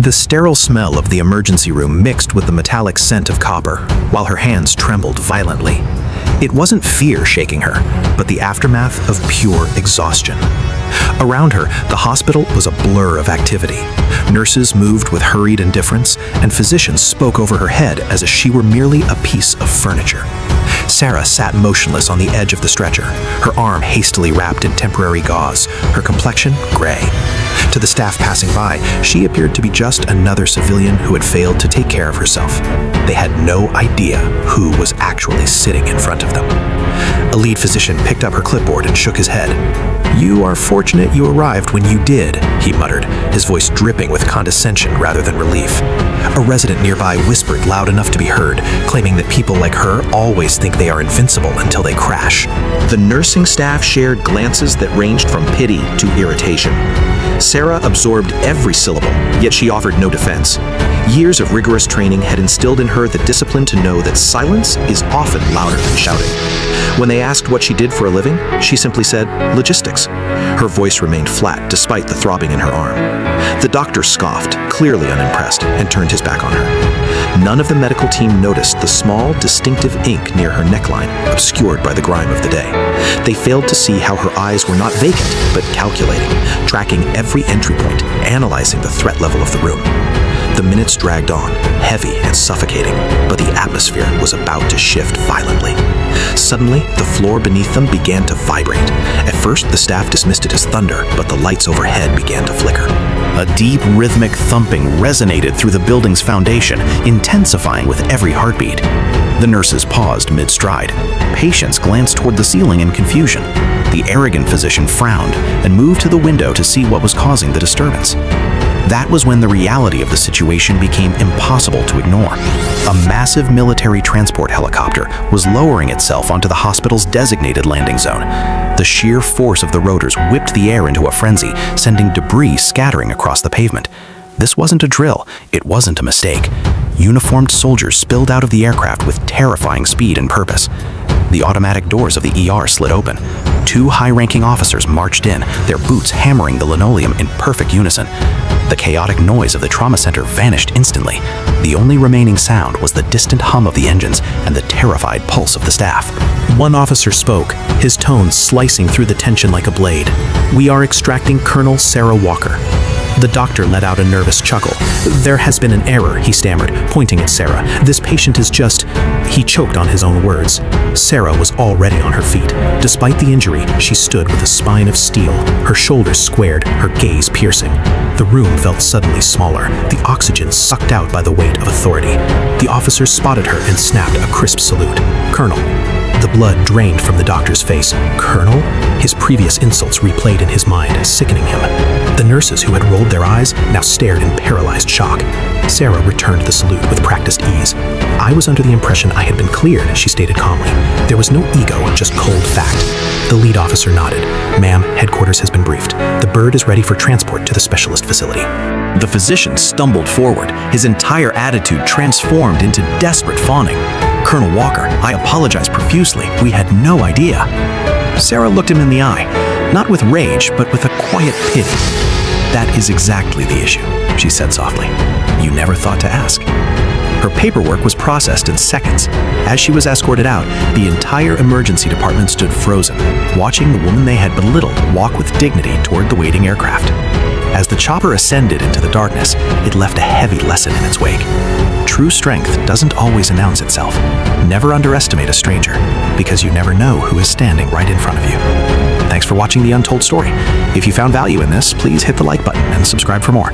The sterile smell of the emergency room mixed with the metallic scent of copper, while her hands trembled violently. It wasn't fear shaking her, but the aftermath of pure exhaustion. Around her, the hospital was a blur of activity. Nurses moved with hurried indifference, and physicians spoke over her head as if she were merely a piece of furniture. Sarah sat motionless on the edge of the stretcher, her arm hastily wrapped in temporary gauze, her complexion gray. To the staff passing by, she appeared to be just another civilian who had failed to take care of herself. They had no idea who was actually sitting in front of them. A lead physician picked up her clipboard and shook his head. "You are fortunate you arrived when you did," he muttered, his voice dripping with condescension rather than relief. A resident nearby whispered loud enough to be heard, claiming that people like her always think they are invincible until they crash. The nursing staff shared glances that ranged from pity to irritation. Sarah absorbed every syllable, yet she offered no defense. Years of rigorous training had instilled in her the discipline to know that silence is often louder than shouting. When they asked what she did for a living, she simply said, "Logistics." Her voice remained flat despite the throbbing in her arm. The doctor scoffed, clearly unimpressed, and turned his back on her. None of the medical team noticed the small, distinctive ink near her neckline, obscured by the grime of the day. They failed to see how her eyes were not vacant, but calculating, tracking every entry point, analyzing the threat level of the room. The minutes dragged on, heavy and suffocating, but the atmosphere was about to shift violently. Suddenly, the floor beneath them began to vibrate. At first, the staff dismissed it as thunder, but the lights overhead began to flicker. A deep, rhythmic thumping resonated through the building's foundation, intensifying with every heartbeat. The nurses paused mid-stride. Patients glanced toward the ceiling in confusion. The arrogant physician frowned and moved to the window to see what was causing the disturbance. That was when the reality of the situation became impossible to ignore. A massive military transport helicopter was lowering itself onto the hospital's designated landing zone. The sheer force of the rotors whipped the air into a frenzy, sending debris scattering across the pavement. This wasn't a drill, it wasn't a mistake. Uniformed soldiers spilled out of the aircraft with terrifying speed and purpose. The automatic doors of the ER slid open. Two high-ranking officers marched in, their boots hammering the linoleum in perfect unison. The chaotic noise of the trauma center vanished instantly. The only remaining sound was the distant hum of the engines and the terrified pulse of the staff. One officer spoke, his tones slicing through the tension like a blade. "We are extracting Colonel Sarah Walker." The doctor let out a nervous chuckle. "There has been an error," he stammered, pointing at Sarah. "This patient is just..." He choked on his own words. Sarah was already on her feet. Despite the injury, she stood with a spine of steel, her shoulders squared, her gaze piercing. The room felt suddenly smaller, the oxygen sucked out by the weight of authority. The officers spotted her and snapped a crisp salute. "Colonel." The blood drained from the doctor's face. "Colonel?" His previous insults replayed in his mind, sickening him. The nurses who had rolled their eyes now stared in paralyzed shock. Sarah returned the salute with practiced ease. "I was under the impression I had been cleared," she stated calmly. There was no ego, just cold fact. The lead officer nodded. "Ma'am, headquarters has been briefed. The bird is ready for transport to the specialist facility." The physician stumbled forward, his entire attitude transformed into desperate fawning. "Colonel Walker, I apologize profusely. We had no idea." Sarah looked him in the eye, not with rage, but with a quiet pity. "That is exactly the issue," she said softly. "You never thought to ask." Her paperwork was processed in seconds. As she was escorted out, the entire emergency department stood frozen, watching the woman they had belittled walk with dignity toward the waiting aircraft. As the chopper ascended into the darkness, it left a heavy lesson in its wake. True strength doesn't always announce itself. Never underestimate a stranger, because you never know who is standing right in front of you. Thanks for watching The Untold Story. If you found value in this, please hit the like button and subscribe for more.